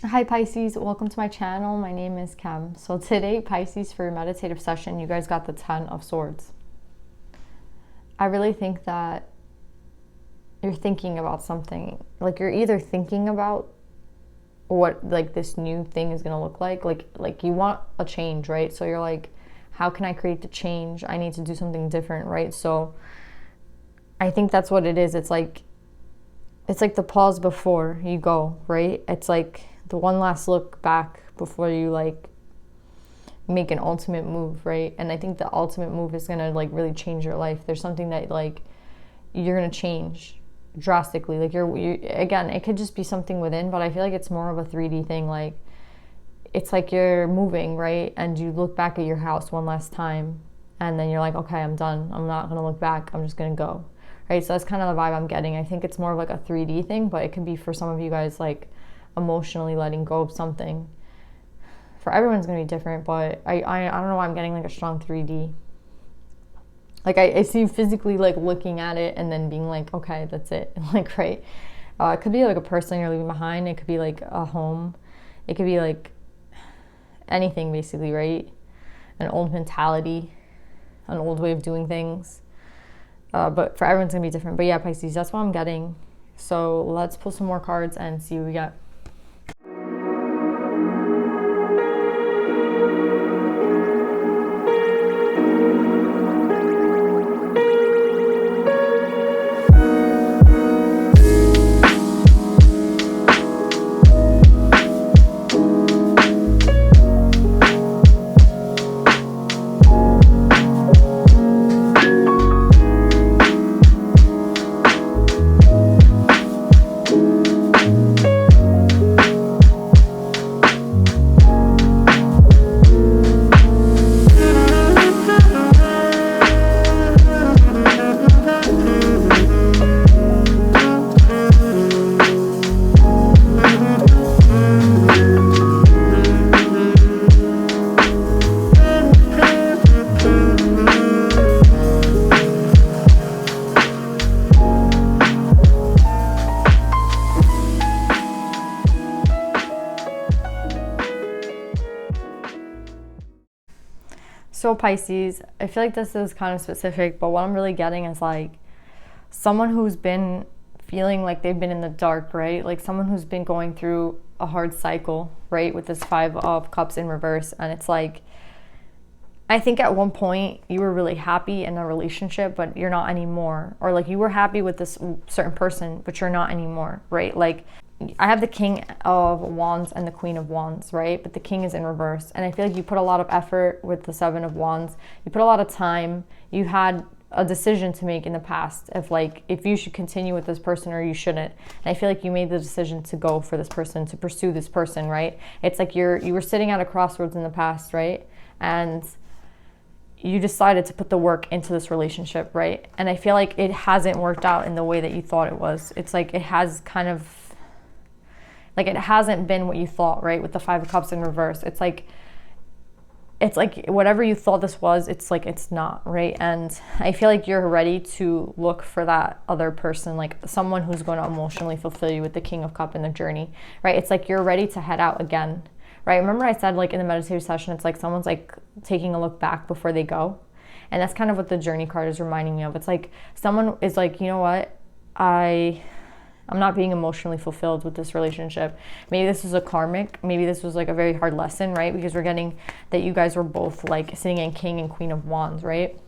Hi Pisces, welcome to my channel. My name is Kem. So today, Pisces, for your meditative session, you guys got the 10 of Swords. I really think that you're thinking about something. Like you're either thinking about what like this new thing is gonna look like you want a change, right? So you're like, how can I create the change? I need to do something different, right? So I think that's what it is. It's like the pause before you go, right? It's like the one last look back before you like make an ultimate move, right? And I think the ultimate move is gonna like really change your life. There's something that like you're gonna change drastically. Like you again, it could just be something within, but I feel like it's more of a 3D thing. Like it's like you're moving, right? And you look back at your house one last time, and then you're like, okay, I'm done. I'm not gonna look back. I'm just gonna go, right? So that's kind of the vibe I'm getting. I think it's more of like a 3D thing, but it could be for some of you guys like emotionally letting go of something. For everyone's gonna be different, but I don't know why I'm getting like a strong 3D. Like I see you physically like looking at it and then being like, okay, that's it. Like, right? It could be like a person you're leaving behind. It could be like a home. It could be like anything basically, right? An old mentality, an old way of doing things. But for everyone's gonna be different. But yeah, Pisces, that's what I'm getting. So let's pull some more cards and see what we got. So Pisces, I feel like this is kind of specific, but what I'm really getting is like someone who's been feeling like they've been in the dark, right? Like someone who's been going through a hard cycle, right? With this 5 of Cups in reverse. And it's like, I think at one point you were really happy in a relationship, but you're not anymore. Or like you were happy with this certain person, but you're not anymore, right? Like I have the King of Wands and the Queen of Wands, right? But the King is in reverse. And I feel like you put a lot of effort with the 7 of Wands. You put a lot of time. You had a decision to make in the past of like if you should continue with this person or you shouldn't. And I feel like you made the decision to go for this person, to pursue this person, right? It's like you were sitting at a crossroads in the past, right? And you decided to put the work into this relationship, right? And I feel like it hasn't worked out in the way that you thought it was. It's like it has kind of like it hasn't been what you thought, right? With the 5 of Cups in reverse. It's like whatever you thought this was, it's like it's not, right? And I feel like you're ready to look for that other person, like someone who's going to emotionally fulfill you with the King of Cups in the journey, right? It's like you're ready to head out again, right? Remember I said like in the meditative session, it's like someone's like taking a look back before they go. And that's kind of what the journey card is reminding me of. It's like someone is like, you know what? I'm not being emotionally fulfilled with this relationship. Maybe this was a karmic. Maybe this was like a very hard lesson, right? Because we're getting that you guys were both like sitting in King and Queen of Wands, right?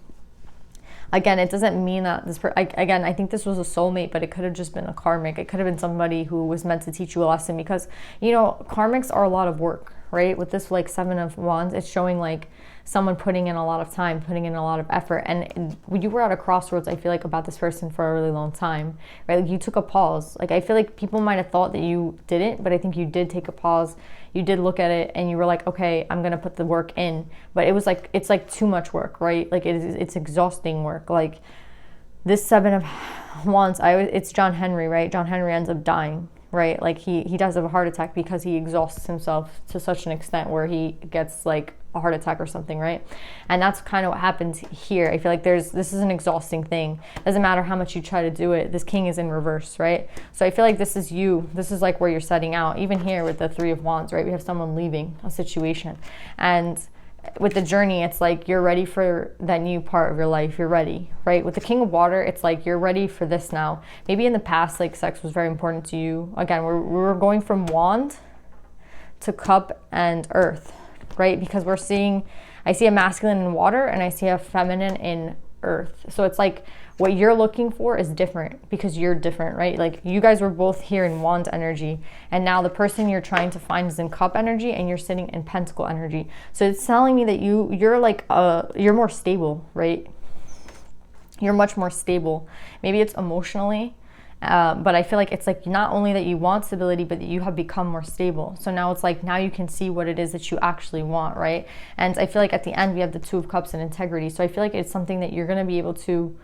Again, it doesn't mean that again, I think this was a soulmate, but it could have just been a karmic. It could have been somebody who was meant to teach you a lesson because, you know, karmics are a lot of work, right? With this like 7 of Wands, it's showing like someone putting in a lot of time, putting in a lot of effort. And when you were at a crossroads, I feel like about this person for a really long time, right? Like you took a pause. Like I feel like people might have thought that you didn't, but I think you did take a pause. You did look at it and you were like, okay, I'm going to put the work in. But it was like, it's like too much work, right? Like it's exhausting work. Like this 7 of Wands, it's John Henry, right? John Henry ends up dying, right? Like he does have a heart attack because he exhausts himself to such an extent where he gets like a heart attack or something, right? And that's kind of what happens here. I feel like this is an exhausting thing. Doesn't matter how much you try to do it, this king is in reverse, right? So I feel like this is you. This is like where you're setting out. Even here with the Three of Wands, right? We have someone leaving a situation. And with the journey, it's like you're ready for that new part of your life. You're ready, right? With the King of Water, it's like you're ready for this now. Maybe in the past, like sex was very important to you. Again, we're going from Wand to Cup and Earth, right? Because I see a masculine in water and I see a feminine in earth. So it's like what you're looking for is different because you're different, right? Like you guys were both here in Wand energy, and now the person you're trying to find is in Cup energy and you're sitting in Pentacle energy. So it's telling me that you're more stable, right? You're much more stable. Maybe it's emotionally, but I feel like it's like not only that you want stability, but that you have become more stable. So now it's like now you can see what it is that you actually want, right? And I feel like at the end we have the Two of Cups and integrity. So I feel like it's something that you're going to be able to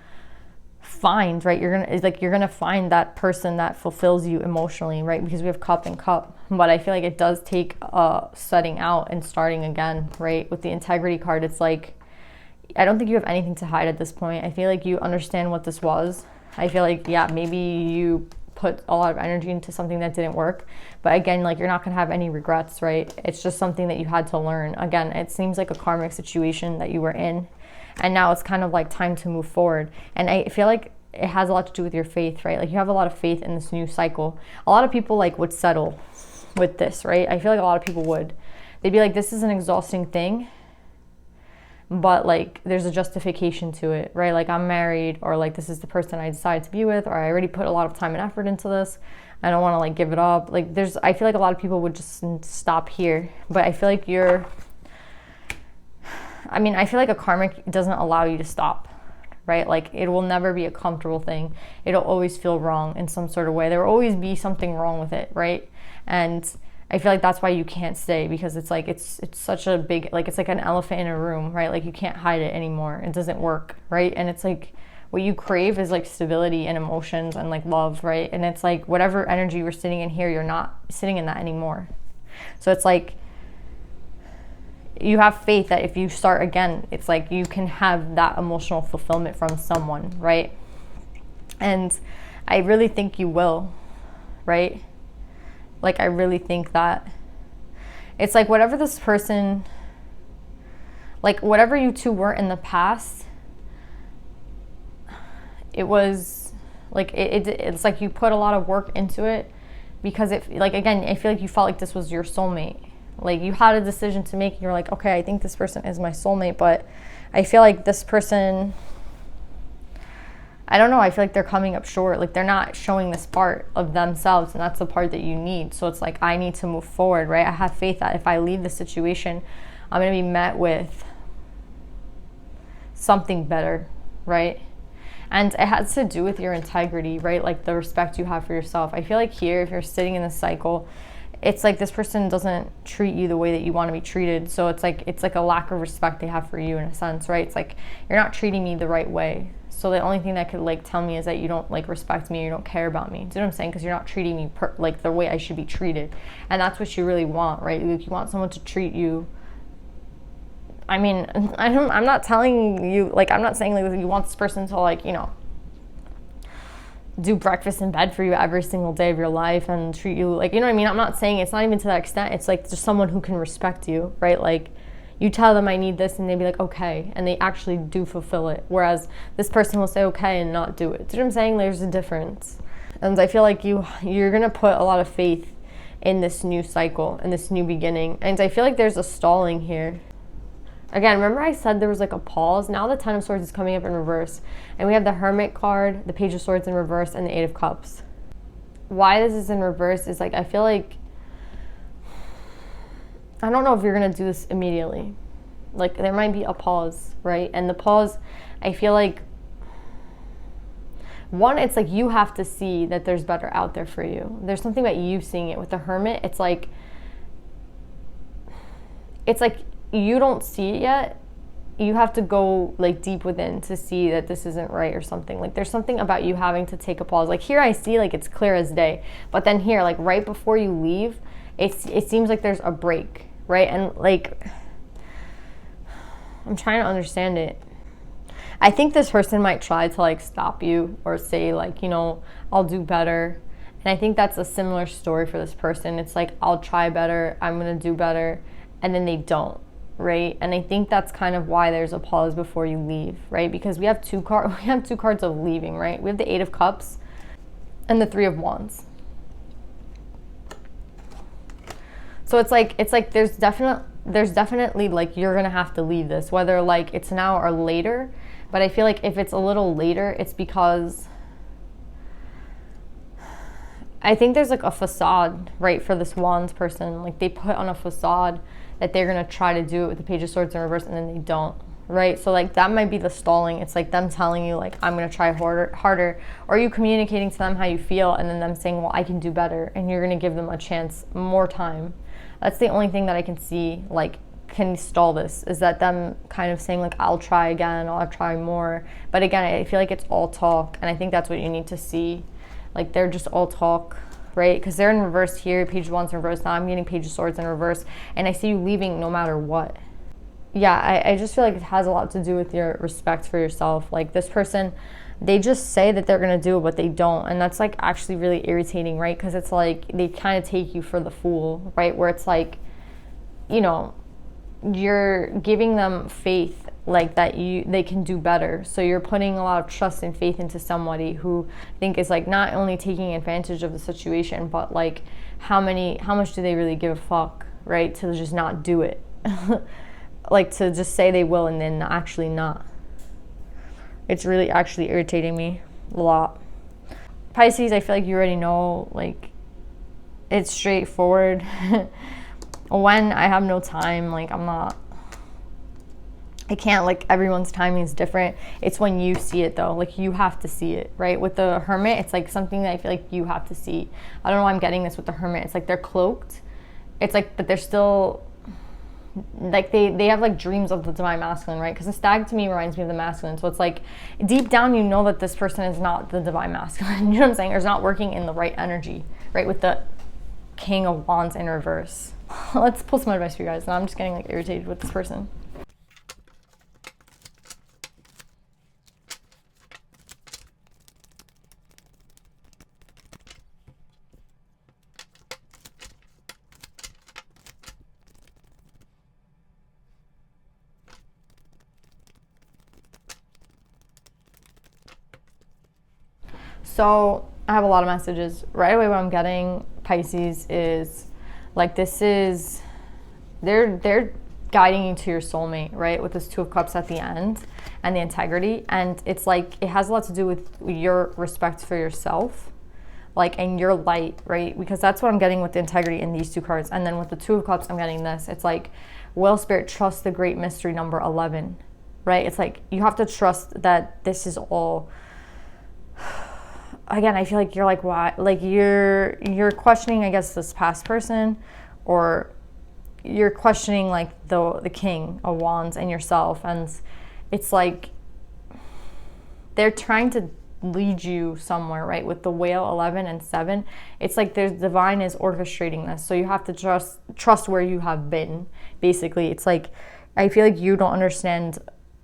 find, right? You're gonna find that person that fulfills you emotionally, right? Because we have Cup and Cup. But I feel like it does take setting out and starting again, right? With the integrity card, it's like I don't think you have anything to hide at this point. I feel like you understand what this was. I feel like, yeah, maybe you put a lot of energy into something that didn't work, but again, like you're not gonna have any regrets, right? It's just something that you had to learn. Again, it seems like a karmic situation that you were in, and now it's kind of like time to move forward. And I feel like it has a lot to do with your faith, right? Like you have a lot of faith in this new cycle. A lot of people like would settle with this, right? I feel like a lot of people would. They'd be like, this is an exhausting thing, but like there's a justification to it, right? Like I'm married, or like this is the person I decided to be with, or I already put a lot of time and effort into this. I don't want to like give it up. Like I feel like a lot of people would just stop here, but I feel like I feel like a karmic doesn't allow you to stop, right? Like it will never be a comfortable thing. It'll always feel wrong in some sort of way. There will always be something wrong with it, right? And I feel like that's why you can't stay, because it's like it's such a big, like it's like an elephant in a room, right? Like you can't hide it anymore. It doesn't work, right? And it's like what you crave is like stability and emotions and like love, right? And it's like whatever energy you were sitting in here, you're not sitting in that anymore. So it's like you have faith that if you start again, it's like you can have that emotional fulfillment from someone, right? And I really think you will, right? Like I really think that it's like whatever this person, like whatever you two were in the past, it was like it's like you put a lot of work into it, because it, like, again, I feel like you felt like this was your soulmate. Like you had a decision to make and you're like, okay, I think this person is my soulmate, but I feel like this person, I don't know, I feel like they're coming up short. Like they're not showing this part of themselves, and that's the part that you need. So it's like, I need to move forward, right? I have faith that if I leave the situation, I'm going to be met with something better, right? And it has to do with your integrity, right? Like the respect you have for yourself. I feel like here, if you're sitting in this cycle, it's like this person doesn't treat you the way that you want to be treated. So it's like a lack of respect they have for you in a sense, right? It's like, you're not treating me the right way. So the only thing that could like tell me is that you don't like respect me, or you don't care about me. Do you know what I'm saying? Because you're not treating me like the way I should be treated. And that's what you really want, right? Like you want someone to treat you. I mean, I'm not telling you, like, I'm not saying like you want this person to like, you know, do breakfast in bed for you every single day of your life and treat you like, you know what I mean? I'm not saying, it's not even to that extent. It's like just someone who can respect you, right? Like you tell them I need this and they'd be like, okay, and they actually do fulfill it. Whereas this person will say okay and not do it. Do you know what I'm saying? There's a difference. And I feel like you're gonna put a lot of faith in this new cycle, in this new beginning. And I feel like there's a stalling here. Again, remember I said there was like a pause? Now the Ten of Swords is coming up in reverse. And we have the Hermit card, the Page of Swords in reverse, and the Eight of Cups. Why this is in reverse is like, I feel like, I don't know if you're going to do this immediately. Like there might be a pause, right? And the pause, I feel like, one, it's like you have to see that there's better out there for you. There's something about you seeing it. With the Hermit, it's like you don't see it yet, you have to go like deep within to see that this isn't right or something. Like there's something about you having to take a pause. Like here I see like it's clear as day, but then here, like right before you leave, it seems like there's a break, right? And like I'm trying to understand it. I think this person might try to like stop you or say like, you know, I'll do better. And I think that's a similar story for this person. It's like, I'll try better, I'm gonna do better, and then they don't, right? And I think that's kind of why there's a pause before you leave, right? Because we have two cards of leaving, right? We have the Eight of Cups and the Three of Wands. So it's like there's definitely like you're gonna have to leave this, whether like it's now or later. But I feel like if it's a little later, it's because I think there's like a facade, right, for this Wands person. Like they put on a facade that they're gonna try to do it with the Page of Swords in reverse, and then they don't, right? So like that might be the stalling. It's like them telling you like, I'm gonna try harder, or you communicating to them how you feel, and then them saying, well, I can do better, and you're gonna give them a chance, more time. That's the only thing that I can see like can stall this, is that them kind of saying like, I'll try again, I'll try more. But again, I feel like it's all talk, and I think that's what you need to see. Like they're just all talk, right? Because they're in reverse here, Page of Wands in reverse. Now I'm getting Page of Swords in reverse, and I see you leaving no matter what. Yeah, I just feel like it has a lot to do with your respect for yourself. Like this person, they just say that they're gonna do it, but they don't. And that's like actually really irritating, right? Because it's like they kind of take you for the fool, right? Where it's like, you know, you're giving them faith like that they can do better. So you're putting a lot of trust and faith into somebody who I think is like not only taking advantage of the situation, but like how much do they really give a fuck, right? To just not do it. Like to just say they will and then actually not. It's really actually irritating me a lot. Pisces, I feel like you already know, like it's straightforward. When I have no time, like I can't, like everyone's timing is different. It's when you see it though, like you have to see it, right? With the Hermit, it's like something that I feel like you have to see. I don't know why I'm getting this with the Hermit. It's like they're cloaked. It's like, but they're still, like they have like dreams of the Divine Masculine, right? Because the Stag to me reminds me of the Masculine. So it's like deep down you know that this person is not the Divine Masculine. You know what I'm saying? Or is not working in the right energy, right? With the King of Wands in reverse. Let's pull some advice for you guys. Now I'm just getting like irritated with this person. So I have a lot of messages. Right away what I'm getting, Pisces, is like they're guiding you to your soulmate, right? With this Two of Cups at the end and the integrity. And it's like, it has a lot to do with your respect for yourself, like, and your light, right? Because that's what I'm getting with the integrity in these two cards. And then with the Two of Cups, I'm getting this. It's like, will Spirit trust the great mystery number 11, right? It's like, you have to trust that this is all, again, I feel like you're like, why? Like you're questioning, I guess, this past person, or you're questioning like the King of Wands and yourself. And it's like they're trying to lead you somewhere, right? With the Whale 11 and 7, it's like there's divine is orchestrating this. So you have to trust where you have been. Basically, it's like I feel like you don't understand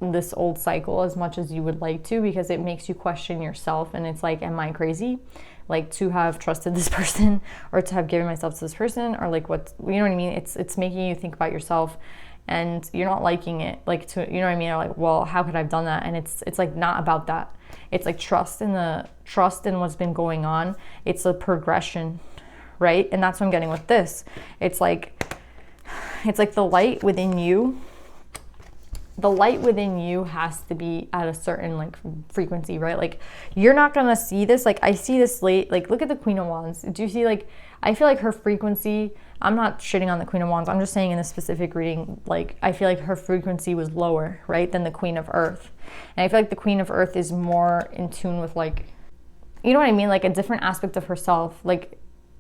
this old cycle as much as you would like to, because it makes you question yourself. And it's like, am I crazy, like to have trusted this person, or to have given myself to this person, or like what, you know what I mean? It's making you think about yourself, and you're not liking it, like, to, you know what I mean? Or like, well, how could I have done that? And it's like not about that. It's like trust in what's been going on. It's a progression, right? And that's what I'm getting with this. It's like the light within you. The light within you has to be at a certain like frequency, right? Like you're not gonna see this. Like I see this late, like look at the Queen of Wands. Do you see, like, I feel like her frequency, I'm not shitting on the Queen of Wands. I'm just saying in this specific reading, like I feel like her frequency was lower, right, than the Queen of Earth. And I feel like the Queen of Earth is more in tune with, like, you know what I mean? Like a different aspect of herself. Like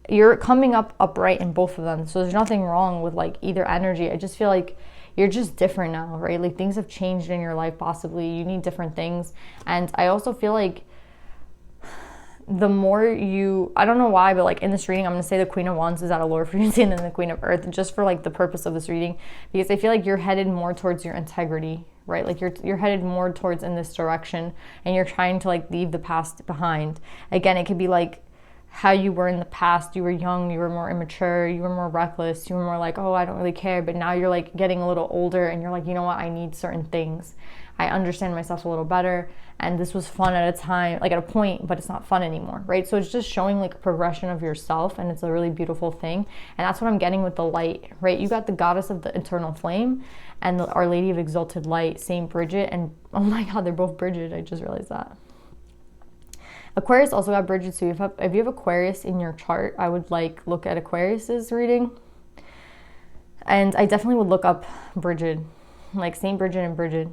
you're coming up upright in both of them. So there's nothing wrong with like either energy. I just feel like you're just different now, right? Like things have changed in your life, possibly. You need different things. And I also feel like the more you, I don't know why, but like in this reading, I'm going to say the Queen of Wands is at a lower frequency than the Queen of Earth, just for like the purpose of this reading, because I feel like you're headed more towards your integrity, right? Like you're headed more towards in this direction, and you're trying to like leave the past behind. Again, it could be like how you were in the past. You were young, you were more immature, you were more reckless, you were more like, oh, I don't really care. But now you're like getting a little older, and you're like, you know what, I need certain things. I understand myself a little better, and this was fun at a time, like at a point, but it's not fun anymore, right? So it's just showing like a progression of yourself, and it's a really beautiful thing. And that's what I'm getting with the light, right? You got the goddess of the eternal flame and the Our Lady of Exalted Light, Saint Bridget, and oh my God, they're both Bridget. I just realized that. Aquarius also got Bridget, so if you have Aquarius in your chart, I would like look at Aquarius's reading. And I definitely would look up Bridget, like Saint Bridget and Bridget.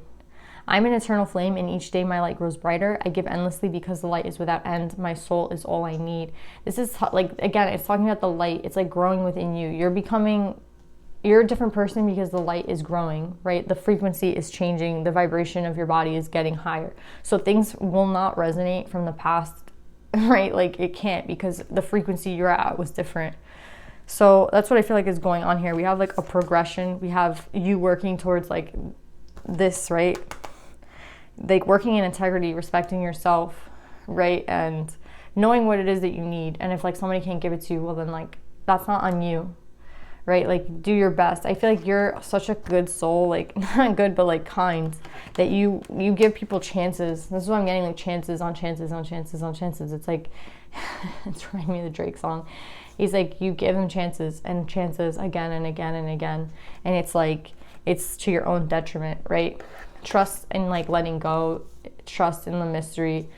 I'm an eternal flame, and each day my light grows brighter. I give endlessly because the light is without end. My soul is all I need. This is like, again, it's talking about the light. It's like growing within you. You're a different person because the light is growing, right? The frequency is changing. The vibration of your body is getting higher. So things will not resonate from the past, right? Like it can't, because the frequency you're at was different. So that's what I feel like is going on here. We have like a progression. We have you working towards like this, right? Like working in integrity, respecting yourself, right? And knowing what it is that you need. And if like somebody can't give it to you, well then like that's not on you, right? Like do your best. I feel like you're such a good soul, like not good, but like kind, that you give people chances. This is what I'm getting, like chances on chances on chances on chances. It's like, it's reminding me of the Drake song. He's like, you give them chances and chances again and again and again. And it's like, it's to your own detriment, right? Trust in like letting go, trust in the mystery,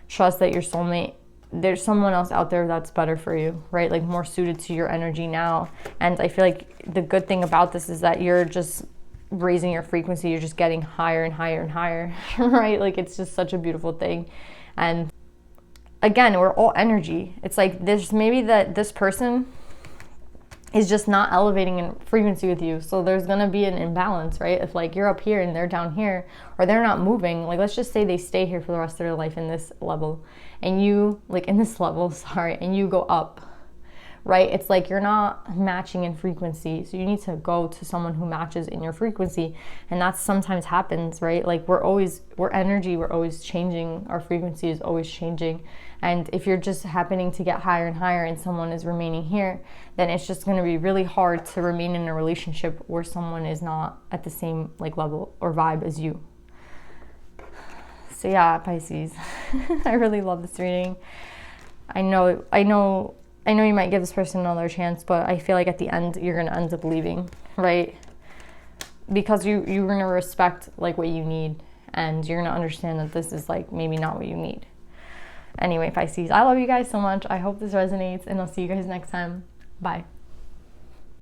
trust that your soulmate, there's someone else out there that's better for you, right? Like more suited to your energy now. And I feel like the good thing about this is that you're just raising your frequency. You're just getting higher and higher and higher, right? Like it's just such a beautiful thing. And again, we're all energy. It's like there's maybe that this person is just not elevating in frequency with you. So there's gonna be an imbalance, right? If like you're up here and they're down here, or they're not moving, like let's just say they stay here for the rest of their life in this level, and you, like in this level, sorry, and you go up, right? It's like you're not matching in frequency. So you need to go to someone who matches in your frequency. And that sometimes happens, right? Like we're energy, we're always changing. Our frequency is always changing. And if you're just happening to get higher and higher and someone is remaining here, then it's just going to be really hard to remain in a relationship where someone is not at the same like level or vibe as you. So yeah, Pisces, I really love this reading. I know you might give this person another chance, but I feel like at the end, you're going to end up leaving, right? Because you're going to respect like what you need, and you're going to understand that this is like maybe not what you need. Anyway, Pisces, I love you guys so much. I hope this resonates, and I'll see you guys next time. Bye.